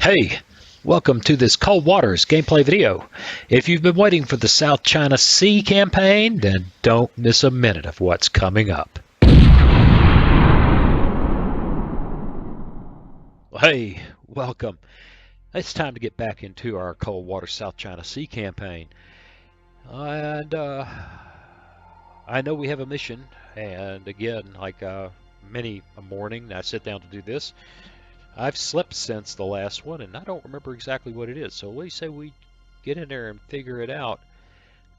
Hey, welcome to this Cold Waters gameplay video. If you've been waiting for the South China Sea campaign, then don't miss a minute of what's coming up. Hey, welcome. It's time to get back into our Cold Water South China Sea campaign. And I know we have a mission, and again, like many a morning, I sit down to do this. I've slept since the last one, and I don't remember exactly what it is. So what do you say we get in there and figure it out,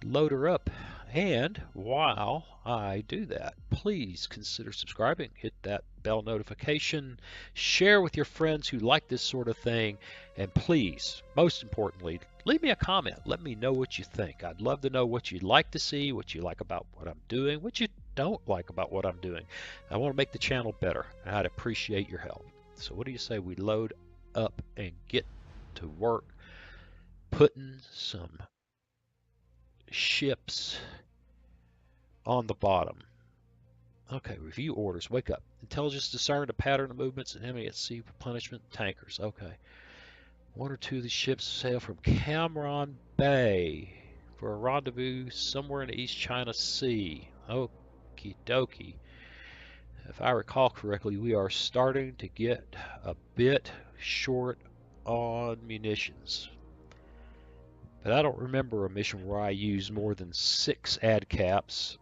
load her up, and while I do that, please consider subscribing, hit that bell notification, share with your friends who like this sort of thing, and please, most importantly, leave me a comment. Let me know what you think. I'd love to know what you'd like to see, what you like about what I'm doing, what you don't like about what I'm doing. I want to make the channel better, and I'd appreciate your help. So what do you say we load up and get to work putting some ships on the bottom? Okay, review orders. Wake up. Intelligence discern a pattern of movements and enemy at sea. Replenishment tankers. Okay. One or two of these ships sail from Cameron Bay for a rendezvous somewhere in the East China Sea. Okie dokie. If I recall correctly, we are starting to get a bit short on munitions. But I don't remember a mission where I used more than 6 ad caps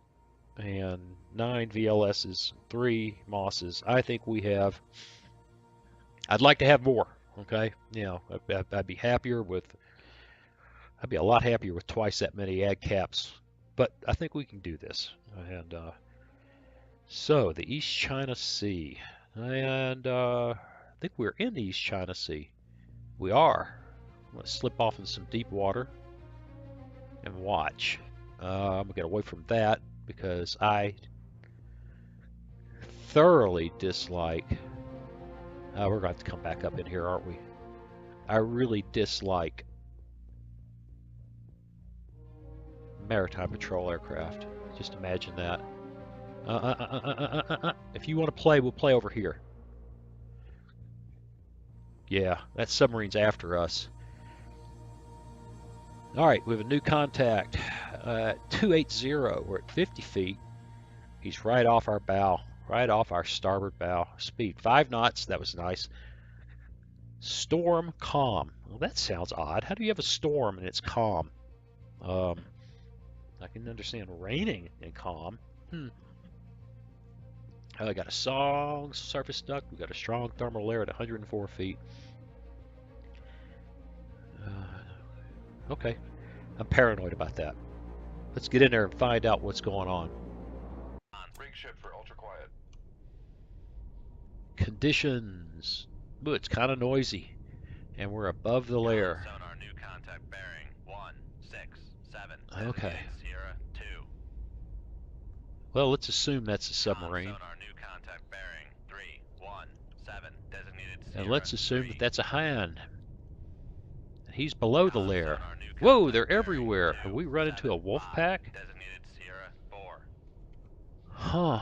and 9 VLSs, 3 Mosses. I think we have. I'd like to have more. Okay, you know, I'd be happier with. I'd be a lot happier with twice that many ad caps. But I think we can do this. And so the East China Sea, and I think we're in the East China Sea. We are. Let's slip off in some deep water and watch. I'm gonna get away from that because I thoroughly dislike. We're going to have to come back up in here, aren't we? I really dislike maritime patrol aircraft. Just imagine that. If you want to play, we'll play over here. Yeah, that submarine's after us. All right, we have a new contact. 280. We're at 50 feet. He's right off our bow, right off our starboard bow. Speed 5 knots. That was nice. Storm calm. Well, that sounds odd. How do you have a storm and it's calm? I can understand raining and calm. I got a strong surface duct. We got a strong thermal layer at 104 feet. Okay, I'm paranoid about that. Let's get in there and find out what's going on. Rig ship for ultra quiet. Conditions. Ooh, it's kind of noisy, and we're above the layer. Sonar new contact bearing 167. Okay. Sierra 2. Well, let's assume that's a submarine. Sonar new contact bearing 317. Designated Sierra And let's assume 3. that that's a Han. He's below the layer. Whoa, they're everywhere. Have we run into a wolf pack? Designated Sierra 4. Huh.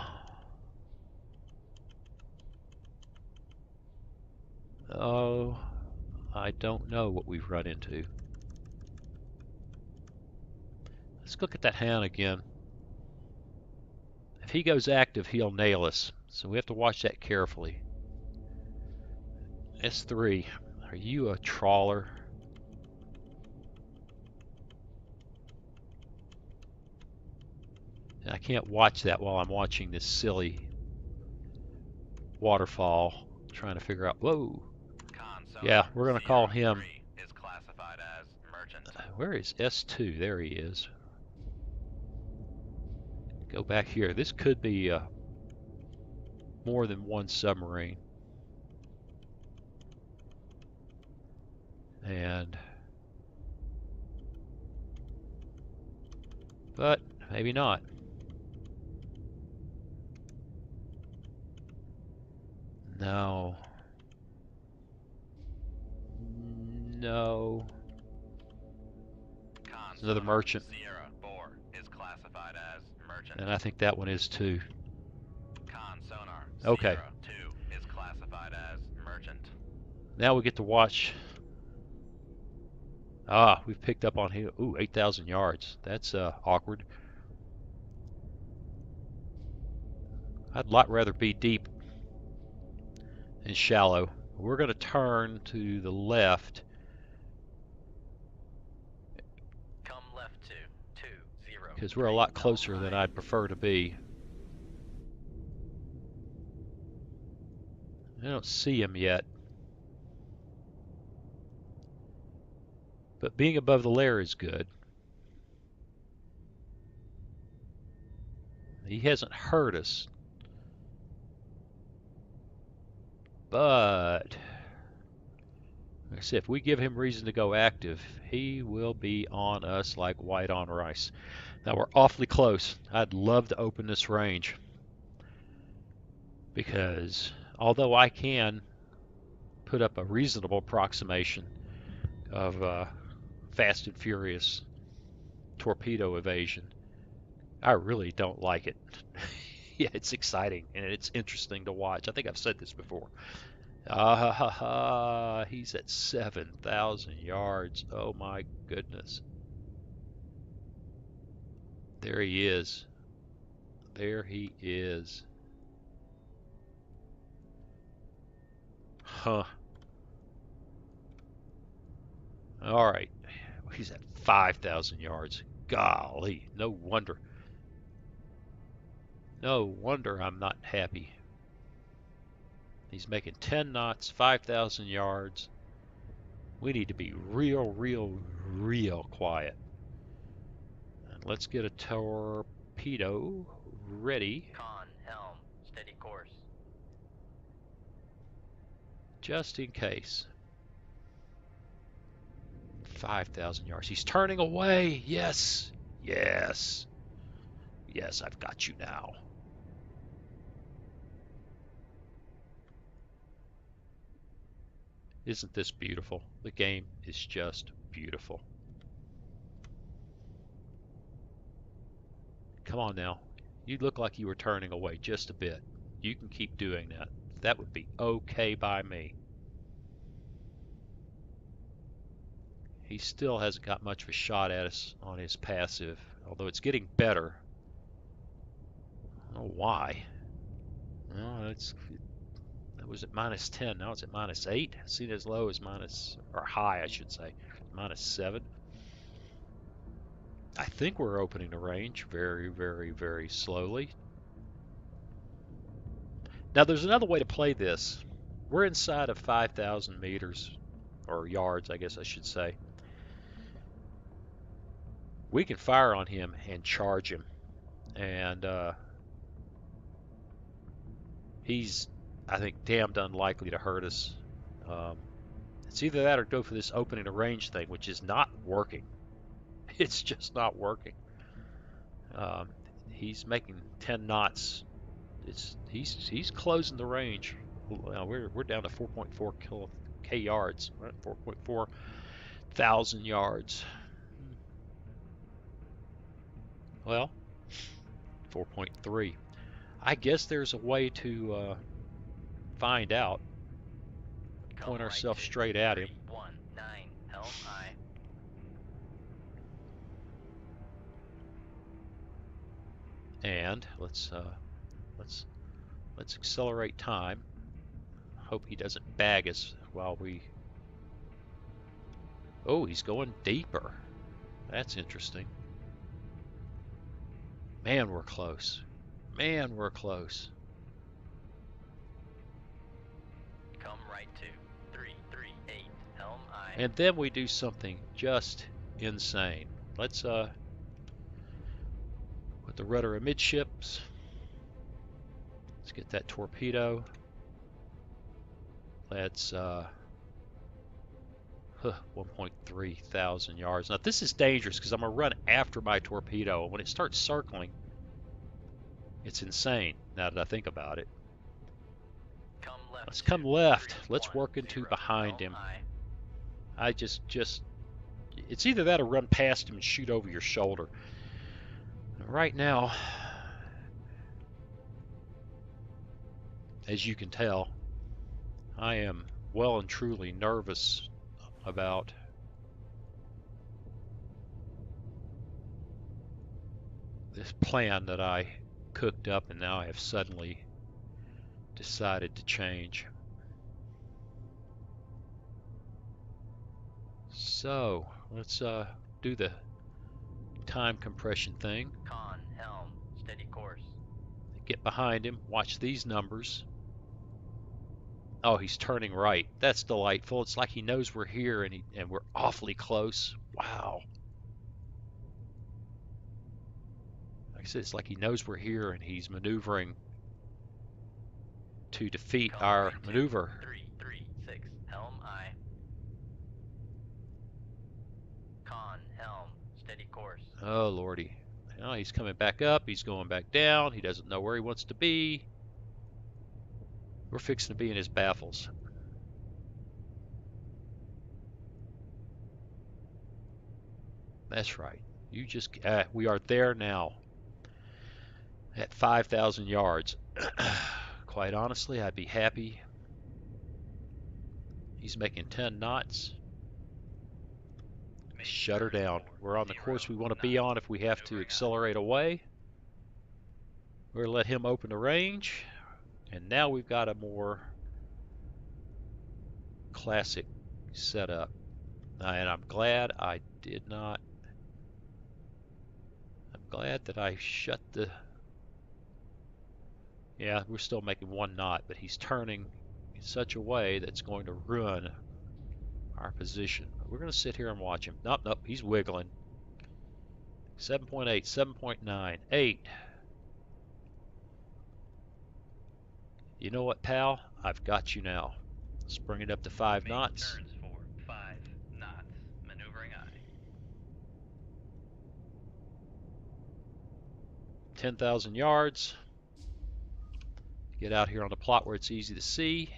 Oh, I don't know what we've run into. Let's look at that Han again. If he goes active, he'll nail us. So we have to watch that carefully. S3, are you a trawler? I can't watch that while I'm watching this silly waterfall, trying to figure out. Whoa. Yeah, we're going to call him. Is classified as merchant. Where is S2? There he is. Go back here. This could be more than one submarine. But maybe not. No. No. Another merchant. Sierra 4 is classified as merchant. And I think that one is too. Con sonar. Okay. Sierra 2 is classified as merchant. Now we get to watch Ah, we've picked up on him. Ooh, 8,000 yards. That's awkward. I'd a lot rather be deep and shallow. We're going to turn to the left Come left to 20. because we're a lot closer than I'd prefer to be. I don't see him yet, but being above the layer is good. He hasn't hurt us, but like I said, if we give him reason to go active, he will be on us like white on rice. Now we're awfully close. I'd love to open this range because although I can put up a reasonable approximation of fast and furious torpedo evasion, I really don't like it. Yeah, it's exciting and it's interesting to watch. I think I've said this before. He's at 7,000 yards. Oh my goodness. There he is. There he is. Huh. All right. He's at 5,000 yards. Golly. No wonder. No wonder I'm not happy. He's making 10 knots, 5,000 yards. We need to be real quiet. And let's get a torpedo ready. Con, helm, steady course. Just in case. 5,000 yards. He's turning away. Yes. Yes. Yes, I've got you now. Isn't this beautiful? The game is just beautiful. Come on now. You look like you were turning away just a bit. You can keep doing that. That would be okay by me. He still hasn't got much of a shot at us on his passive, although it's getting better. I don't know why. Well, it was at minus 10. Now it's at minus 8. Seen as low as minus, or high, I should say, minus 7. I think we're opening the range very slowly. Now, there's another way to play this. We're inside of 5,000 meters, or yards, I guess I should say. We can fire on him and charge him. And he's, I think, damned unlikely to hurt us. It's either that or go for this opening the range thing, which is not working. It's just not working. Um, he's making 10 knots. He's closing the range. We're down to 4.4 k yards. We're at 4.4 thousand yards. Well, 4.3. I guess there's a way to find out. Point ourselves straight at him. 319, helm aye. And let's accelerate time. Hope he doesn't bag us while we. Oh, he's going deeper. That's interesting. Man, we're close. Man, we're close. Come right to 338, helm aye. And then we do something just insane. Let's put the rudder amidships. Let's get that torpedo. Let's 1.3 thousand yards. Now this is dangerous because I'm gonna run after my torpedo. When it starts circling, it's insane. Now that I think about it. Let's come left. Let's work into behind him. I just it's either that or run past him and shoot over your shoulder. Right now, as you can tell, I am well and truly nervous about this plan that I cooked up and now I have suddenly decided to change. So let's do the time compression thing. Con, helm, steady course. Get behind him, watch these numbers. Oh, he's turning right. That's delightful. It's like he knows we're here and we're awfully close. Wow. Like I said, it's like he knows we're here and he's maneuvering to defeat Con, our right, maneuver. 336, helm, aye. Con, helm, steady course. Oh, Lordy. Now he's coming back up. He's going back down. He doesn't know where he wants to be. We're fixing to be in his baffles. That's right. You just, we are there now at 5,000 yards. Quite honestly, I'd be happy. He's making 10 knots. Shut her down. We're on the course we want to be on if we have to accelerate away. We're going to let him open the range. And now we've got a more classic setup. And I'm glad I did not. I'm glad that I shut the. Yeah, we're still making 1 knot, but he's turning in such a way that's going to ruin our position. We're going to sit here and watch him. Nope, nope, he's wiggling. 7.8, 7.9, 8. You know what, pal? I've got you now. Let's bring it up to 5 knots. Turns for 5 knots. Maneuvering aye. 10,000 yards. Get out here on the plot where it's easy to see.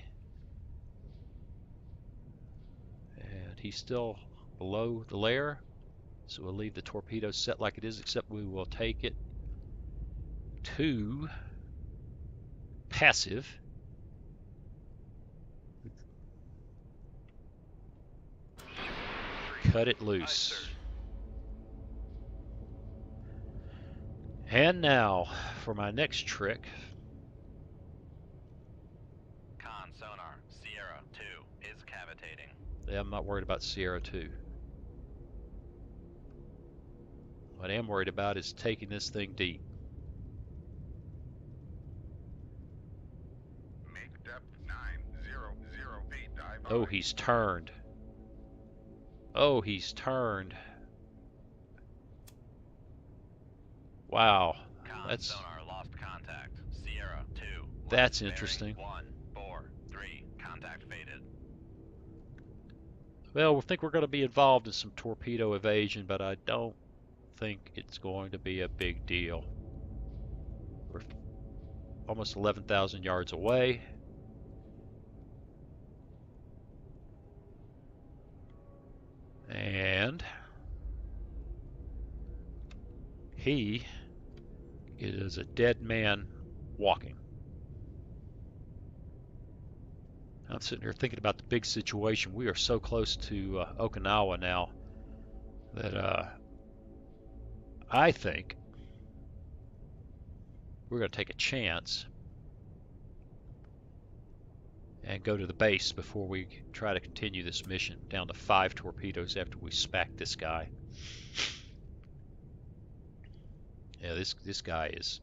And he's still below the layer. So we'll leave the torpedo set like it is, except we will take it to passive. Cut it loose. And now for my next trick. Con, sonar, Sierra 2 is cavitating. Yeah, I'm not worried about Sierra 2. What I am worried about is taking this thing deep. Make depth 9,000 feet, dive Oh, high. he's turned. Oh, he's turned. Wow. Con, That's sonar, lost contact. Sierra 2. That's bearing interesting. 1, 4, 3. Contact faded. Well, we think we're going to be involved in some torpedo evasion, but I don't think it's going to be a big deal. We're almost 11,000 yards away. And he is a dead man walking. I'm sitting here thinking about the big situation. We are so close to Okinawa now that I think we're going to take a chance and go to the base before we try to continue this mission down to 5 torpedoes after we smack this guy. Yeah, this guy is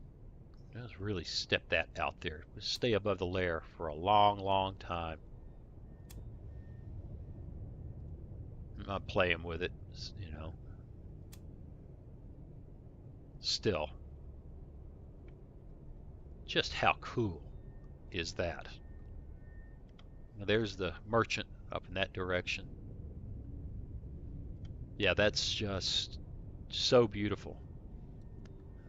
really stepped that out there. We'll stay above the layer for a long, long time. I'm not playing with it, you know. Still, just how cool is that? Now, there's the merchant up in that direction. Yeah, that's just so beautiful.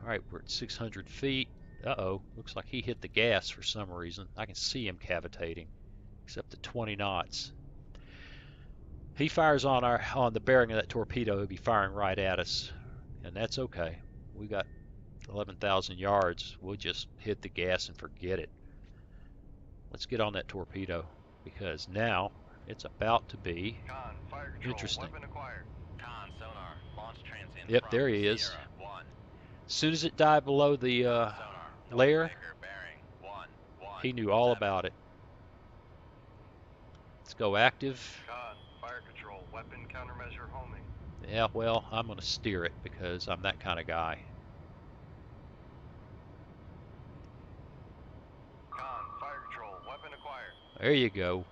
All right, we're at 600 feet. Uh-oh, looks like he hit the gas for some reason. I can see him cavitating, except at 20 knots. He fires on the bearing of that torpedo. He'll be firing right at us, and that's okay. We got 11,000 yards. We'll just hit the gas and forget it. Let's get on that torpedo because now it's about to be Con, fire control, interesting. weapon acquired. Con, sonar, launch transient Yep, from there he is. Sierra 1. As soon as it dived below the Sonar. layer, Noisemaker bearing 117. he knew all about it. Let's go active. Con, fire control, weapon countermeasure homing. Yeah, well, I'm going to steer it because I'm that kind of guy. Con, fire control, weapon acquired. There you go.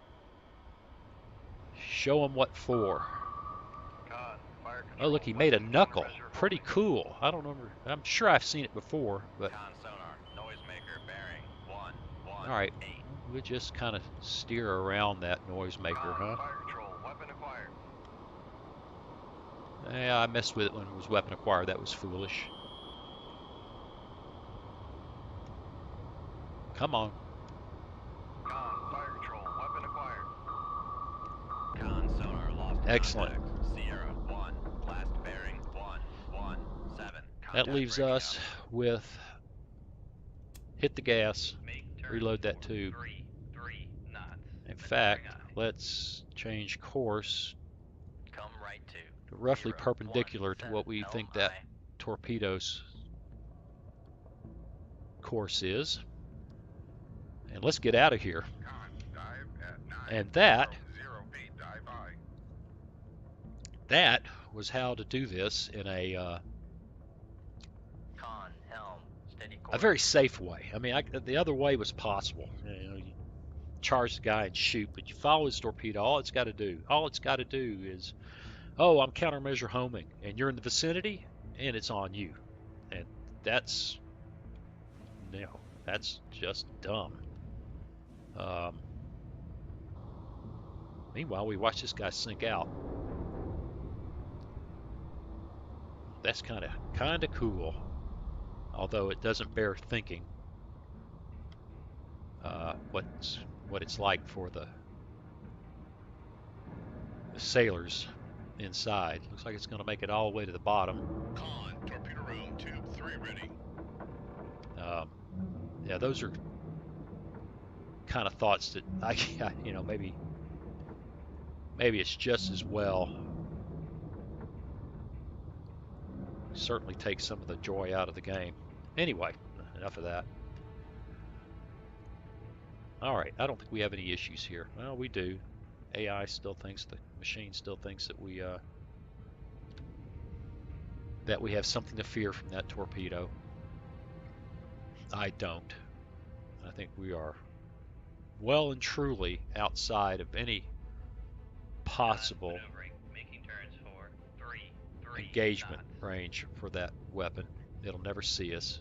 Show him what for. Con, fire Oh, control, look, he made a weapon knuckle. countermeasure Pretty homing. cool. I don't remember. I'm sure I've seen it before, but Con sonar. Noisemaker bearing 118. all right. We'll just kind of steer around that noisemaker, Con, huh? fire control, weapon acquired. Yeah, I messed with it when it was weapon acquired. That was foolish. Come on. Con, fire control, weapon acquired. Con sonar lost Excellent. contact. Sierra 1. Last bearing 117. That leaves breaking us up. with hit the gas, Make turn reload that for tube. 3 knots. In Maneuvering fact, aye. let's change course Come right to roughly 0, perpendicular to 1, what we 7, think helm that torpedo's course is. And let's get out of here. Con, dive at 9. And that 0 feet, dive high. that was how to do this in a Con, helm, steady a course. very safe way. I mean, the other way was possible. You charge the guy and shoot, but you follow his torpedo. All it's got to do is, oh, I'm countermeasure homing, and you're in the vicinity, and it's on you. And that's, that's just dumb. Meanwhile, we watch this guy sink out. That's kind of cool, although it doesn't bear thinking what it's like for the sailors inside. Looks like it's going to make it all the way to the bottom. Con, torpedo room, tube 3 ready. Yeah, those are kind of thoughts that maybe it's just as well. Certainly takes some of the joy out of the game. Anyway, enough of that. All right, I don't think we have any issues here. Well, we do. AI still thinks, the machine still thinks that we have something to fear from that torpedo. I don't. I think we are well and truly outside of any possible Maneuvering. Making turns for 3 engagement knots. range for that weapon. It'll never see us.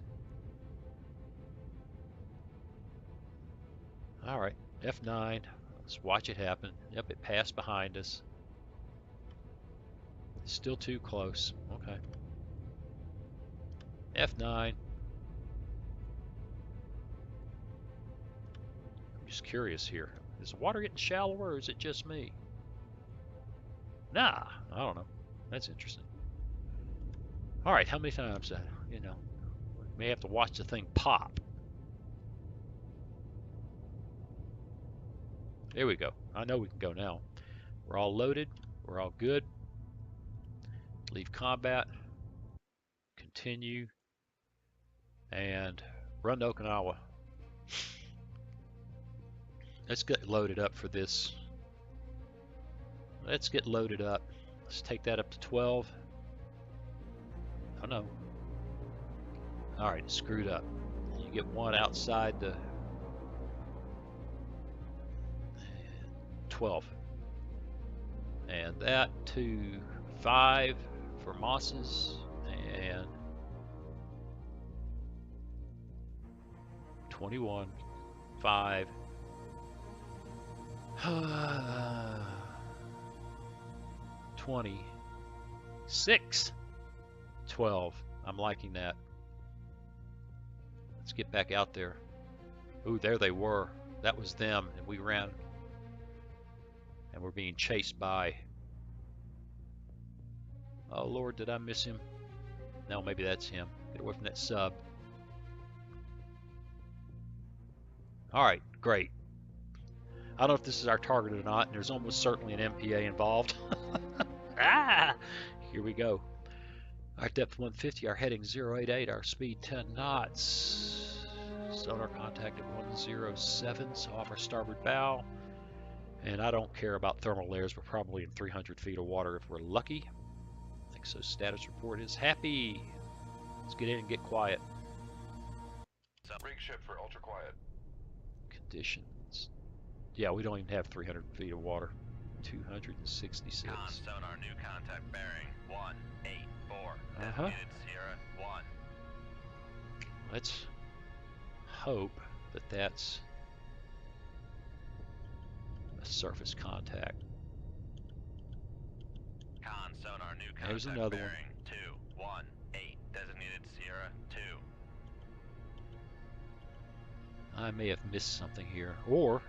All right, F9. Let's watch it happen. Yep, it passed behind us. Still too close. Okay. F9. I'm just curious here. Is the water getting shallower or is it just me? Nah, I don't know. That's interesting. All right, how many times, we may have to watch the thing pop. There we go. I know we can go now. We're all loaded. We're all good. Leave combat. Continue. And run to Okinawa. Let's get loaded up for this. Let's get loaded up. Let's take that up to 12. Oh no. Alright, it's screwed up. You get one outside the 12. And that to 5 for Mosses, and 21, 5. 26, 12. I'm liking that. Let's get back out there. Ooh, there they were. That was them, and we ran. And we're being chased by. Oh Lord, did I miss him? No, maybe that's him. Get away from that sub. Alright, great. I don't know if this is our target or not, and there's almost certainly an MPA involved. Ah! Here we go. Our depth 150, our heading 088, our speed 10 knots. Sonar contact at 107, so off our starboard bow. And I don't care about thermal layers, we're probably in 300 feet of water if we're lucky. So status report is happy. Let's get in and get quiet. Rig ship for ultra quiet. Conditions. Yeah, we don't even have 300 feet of water. 266. Con sonar, new contact bearing 184. Uh-huh. Designated Sierra 1. Let's hope that that's a surface contact. Con sonar, new contact There's another one. bearing 218. Designated Sierra 2. I may have missed something here, or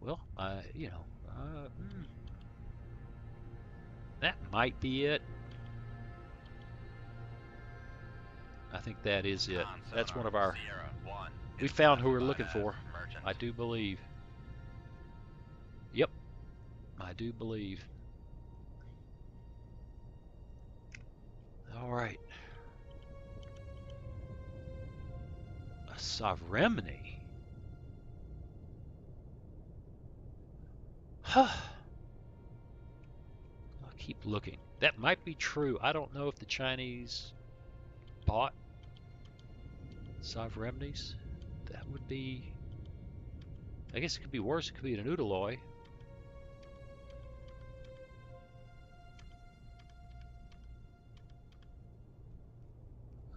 well, that might be it. I think that is it. Con That's sonar, one of our. Sierra 1 We is found who we're classified looking as for. merchant. I do believe. Yep, I do believe. All right. A sovereignty. Huh. I'll keep looking. That might be true. I don't know if the Chinese bought sovereignties. That would be. I guess it could be worse. It could be an Udaloy.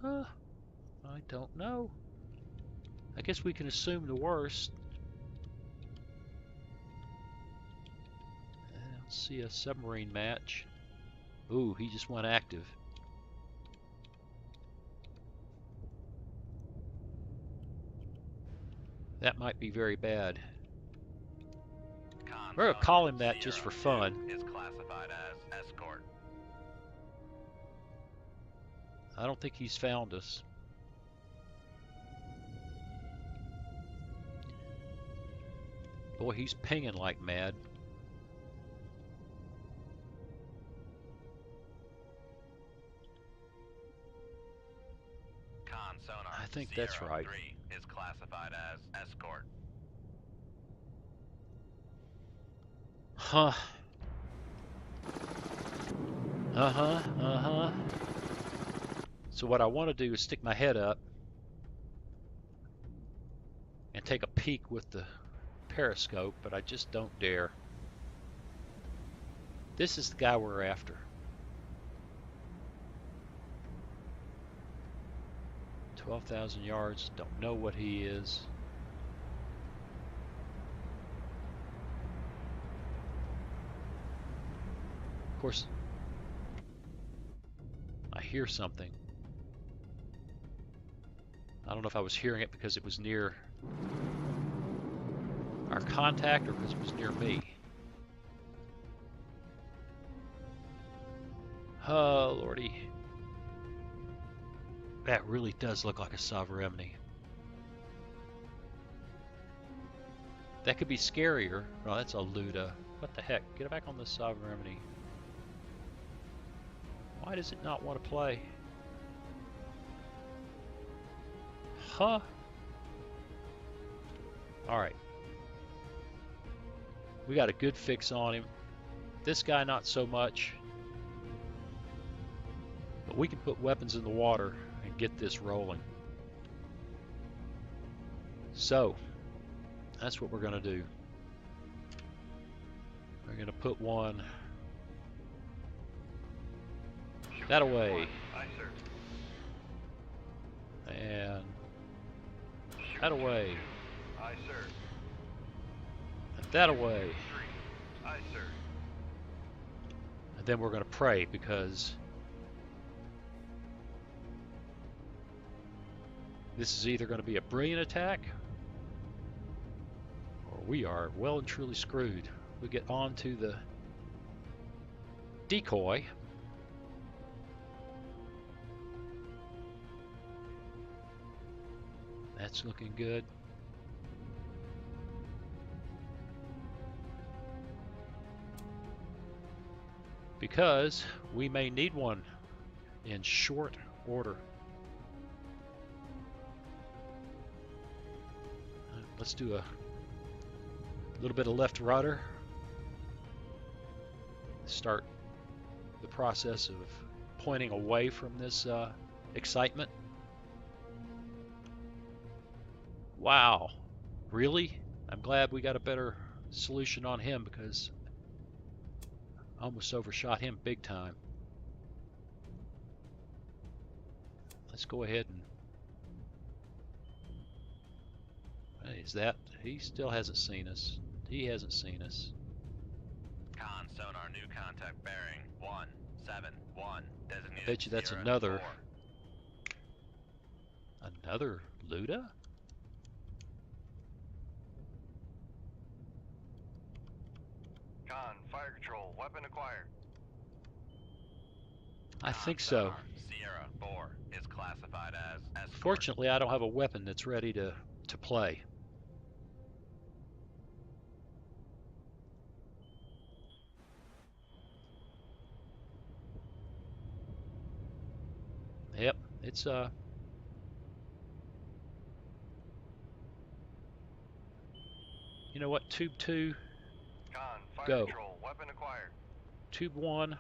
Huh. I don't know. I guess we can assume the worst. I don't see a submarine match. Ooh, he just went active. That might be very bad. Con We're gonna sonar, call him that just Sierra for fun. 2 is classified as escort. I don't think he's found us. Boy, he's pinging like mad. Con sonar, I think Sierra that's right. 3 is classified as escort. Huh. Uh-huh. So what I want to do is stick my head up and take a peek with the periscope, but I just don't dare. This is the guy we're after. 12,000 yards, don't know what he is. Of course, I hear something. I don't know if I was hearing it because it was near our contact or because it was near me. Oh, lordy. That really does look like a sovereignty. That could be scarier. Oh, that's a Luda. What the heck? Get back on the sovereignty. Why does it not want to play? Huh? Alright. We got a good fix on him. This guy not so much. But we can put weapons in the water and get this rolling. So, that's what we're going to do. We're going to put one that away. Aye, sir. And that away. Aye, sir. And that away. 3. Aye, sir. And then we're going to pray because this is either going to be a brilliant attack or we are well and truly screwed. We get onto the decoy. That's looking good. Because we may need one in short order. Let's do a little bit of left rudder. Start the process of pointing away from this excitement. Wow, really? I'm glad we got a better solution on him because I almost overshot him big time. Let's go ahead and... Is that... He still hasn't seen us. He hasn't seen us. Con sonar, new contact bearing 171. Designated I bet you that's Sierra another... 4. Another Luda? Con, fire control, weapon acquired. I Con think so. sonar, Sierra 4 is classified as escort. Fortunately, I don't have a weapon that's ready to play. Yep, it's you know what? Tube 2, Con, fire go. control, weapon acquired. Tube 1,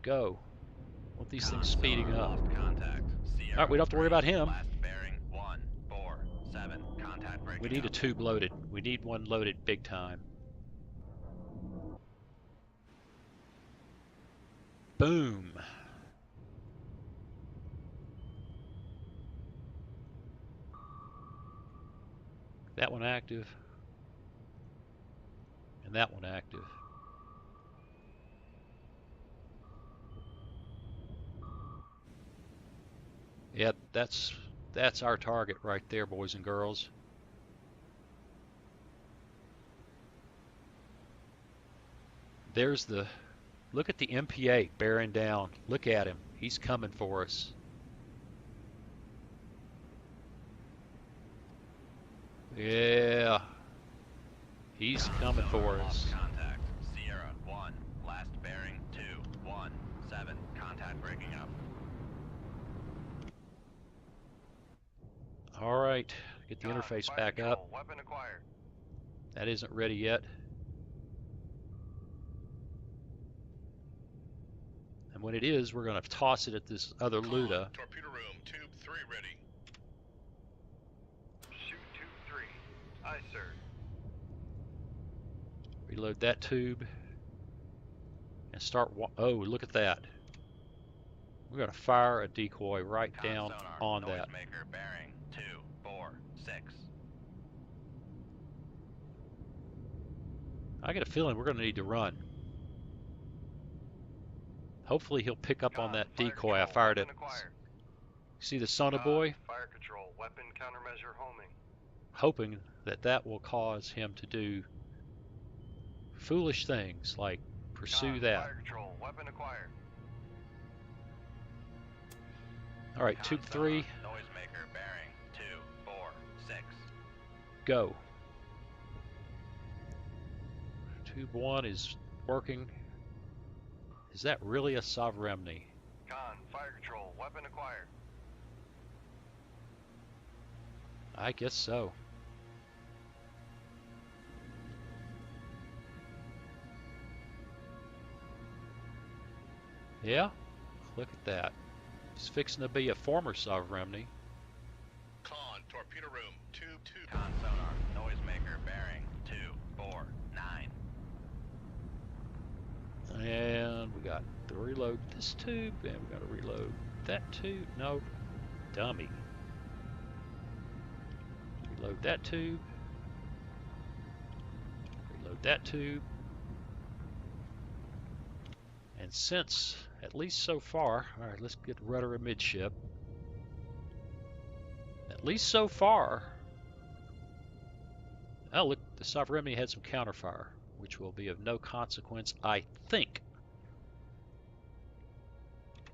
go. Want these Con things speeding sonar, up. lost contact. Sierra Alright, we don't have to worry 3, about him. Last bearing 147. Contact breaking We need a up. tube loaded. We need one loaded big time. Boom. That one active. And that one active. Yep, that's our target right there, boys and girls. There's the... Look at the MPA bearing down. Look at him. He's coming for us. Yeah. He's coming for us. Lost contact. Sierra 1, last bearing 217. Contact breaking up. All right. Get the Con, interface fire back control, up. weapon acquired. That isn't ready yet. And when it is, we're going to toss it at this other Luda. Torpedo room, tube 3 ready. Shoot tube 3. Aye, sir. Reload that tube. And start... Oh, look at that. We're going to fire a decoy right Con down sonar, on that. noisemaker bearing 246. I get a feeling we're going to need to run. Hopefully he'll pick up on Con, that fire decoy I control, fired at. weapon acquired. See the Sona Con, boy? fire control, weapon countermeasure homing. Hoping that will cause him to do foolish things like pursue Con, that. fire control, weapon acquired. All right, Con tube sonar, 3, noisemaker bearing 246. go. Tube 1 is working. Is that really a Sovereigny? Con, fire control, weapon acquired. I guess so. Yeah, look at that. It's fixing to be a former Sovereigny. Con, torpedo room, tube 2. Con sonar, noisemaker bearing 249. And we got to reload this tube, and we got to reload that tube. No, dummy. Reload that tube. Reload that tube. And since, at least so far, all right, let's get rudder amidship. At least so far, oh look, the Sovereigny had some counterfire, which will be of no consequence, I think.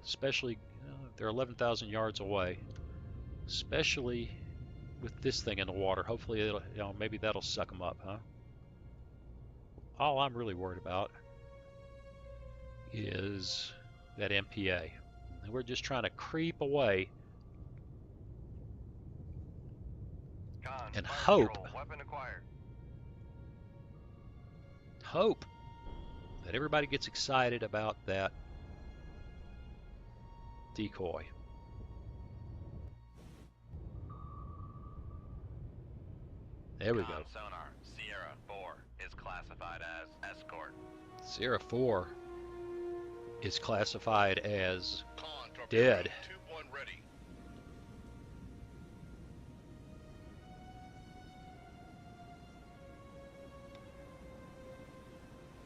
Especially, they're 11,000 yards away. Especially with this thing in the water. Hopefully, it'll, maybe that'll suck them up, huh? All I'm really worried about is that MPA. And we're just trying to creep away Con, and fire control, weapon acquired. hope that everybody gets excited about that decoy. There we go. Sonar, Sierra 4 is classified as escort. Sierra 4 is classified as Con, torpedo dead. 2-1 ready.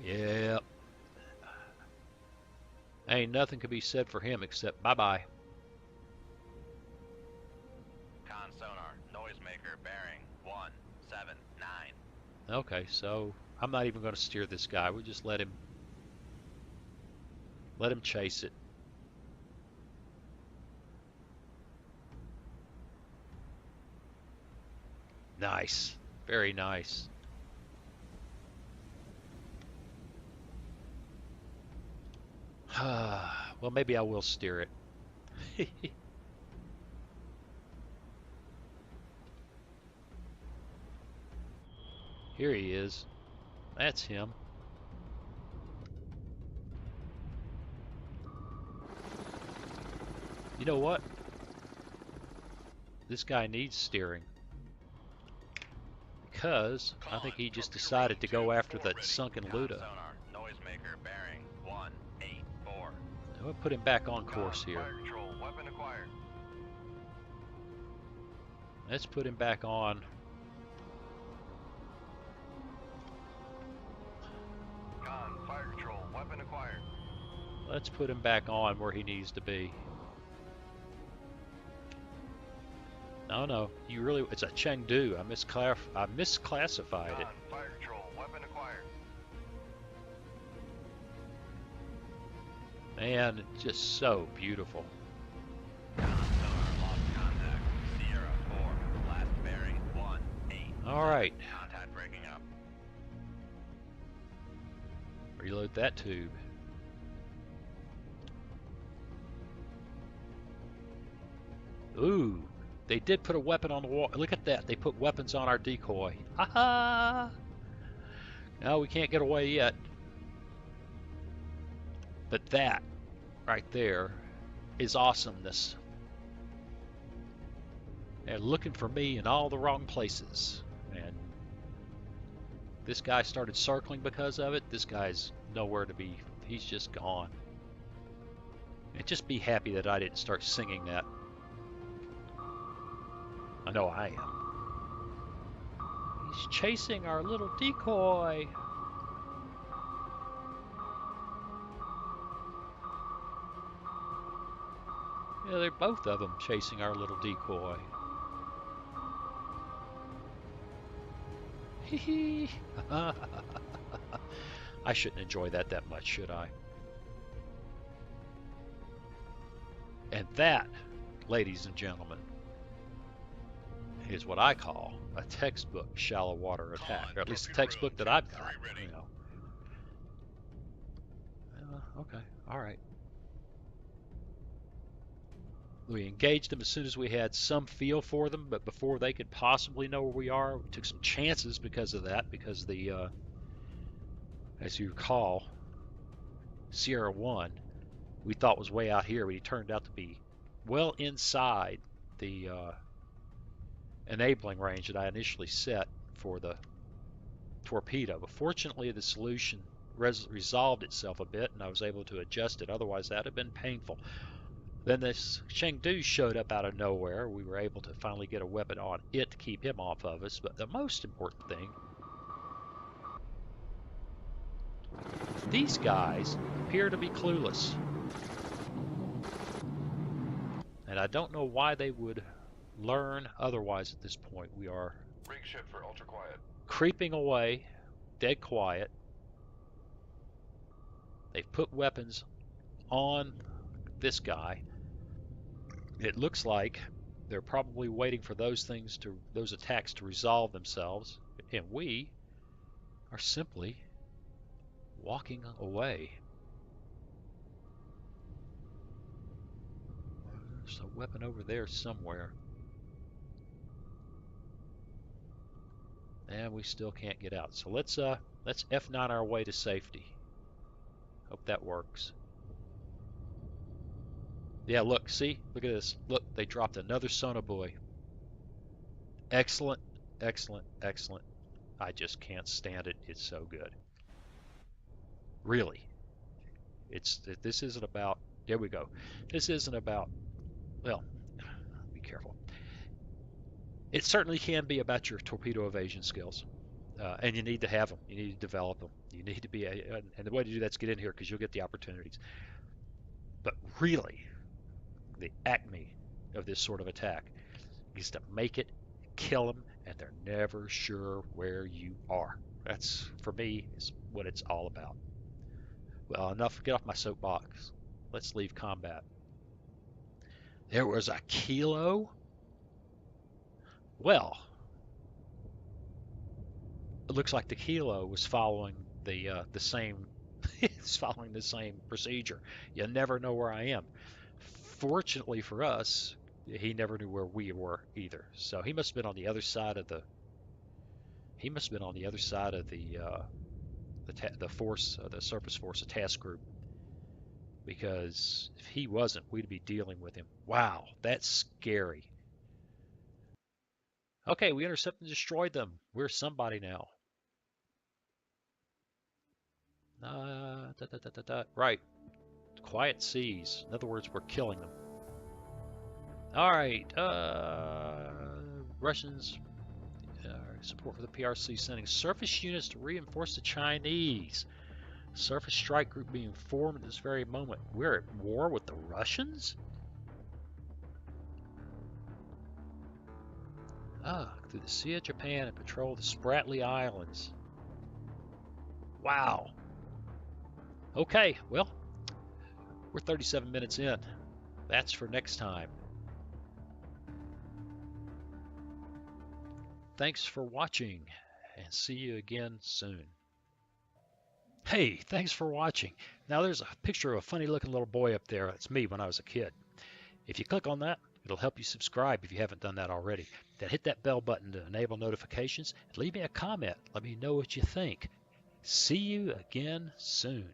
Yeah. Ain't nothing can be said for him except bye-bye. Con sonar, noisemaker bearing 179. Okay, so I'm not even going to steer this guy. We'll just let him chase it. Nice. Very nice. Well, maybe I will steer it. Here he is. That's him. You know what? This guy needs steering. Because I think he just decided to go after that sunken Luda. Sonar, noisemaker bearing 184. We'll put him back on course here. Fire control, weapon acquired. Let's put him back on. Con, fire control, weapon acquired. Let's put him back on where he needs to be. No, you really, it's a Chengdu. I misclassified it. Con, fire control, weapon acquired. Man, it's just so beautiful. Con sonar, lost contact. Sierra 4, last bearing 18. All right, Contact breaking up. reload that tube. Ooh, they did put a weapon on the wall. Look at that. They put weapons on our decoy. Ha ha! No, we can't get away yet. But that right there is awesomeness. They're looking for me in all the wrong places. And this guy started circling because of it. This guy's nowhere to be. He's just gone. And just be happy that I didn't start singing that. I know I am. He's chasing our little decoy. Yeah, they're both of them chasing our little decoy. Hee hee. I shouldn't enjoy that much, should I? And that, ladies and gentlemen, is what I call a textbook shallow water attack, or at least the textbook that I've got. You know. Okay, all right. We engaged them as soon as we had some feel for them, but before they could possibly know where we are, we took some chances because of that, because the, as you recall, Sierra 1, we thought was way out here, but he turned out to be well inside the enabling range that I initially set for the torpedo. But fortunately, the solution resolved itself a bit, and I was able to adjust it. Otherwise, that would have been painful. Then this Chengdu showed up out of nowhere. We were able to finally get a weapon on it to keep him off of us. But the most important thing, these guys appear to be clueless. And I don't know why they would learn otherwise at this point. We are Rig ship for ultra quiet. creeping away, dead quiet. They've put weapons on this guy. It looks like They're probably waiting for those attacks to resolve themselves, and we are simply walking away. There's a weapon over there somewhere. And we still can't get out. So let's F9 our way to safety. Hope that works. Yeah, look, see? Look at this. Look, they dropped another sonobuoy. Excellent, excellent, excellent. I just can't stand it. It's so good. Really. This isn't about, there we go. This isn't about, well, be careful. It certainly can be about your torpedo evasion skills. And you need to have them. You need to develop them. You need to be, and the way to do that is get in here because you'll get the opportunities. But really, the acme of this sort of attack is to make it, kill them, and they're never sure where you are. That's, for me, is what it's all about. Well, enough. Get off my soapbox. Let's leave combat. There was a kilo? Well, it looks like the kilo was following the same it's following the same procedure. You never know where I am. Fortunately for us, he never knew where we were either. So he must have been on the other side of the force, the surface force, the task group. Because if he wasn't, we'd be dealing with him. Wow, that's scary. Okay, we intercepted and destroyed them. We're somebody now. Right. Quiet seas. In other words, we're killing them. All right. Russians support for the PRC sending surface units to reinforce the Chinese. Surface strike group being formed at this very moment. We're at war with the Russians? Through the Sea of Japan and patrol the Spratly Islands. Wow. Okay, well, we're 37 minutes in. That's for next time. Thanks for watching, and see you again soon. Hey, thanks for watching. Now there's a picture of a funny looking little boy up there. That's me when I was a kid. If you click on that, it'll help you subscribe if you haven't done that already. Then hit that bell button to enable notifications and leave me a comment. Let me know what you think. See you again soon.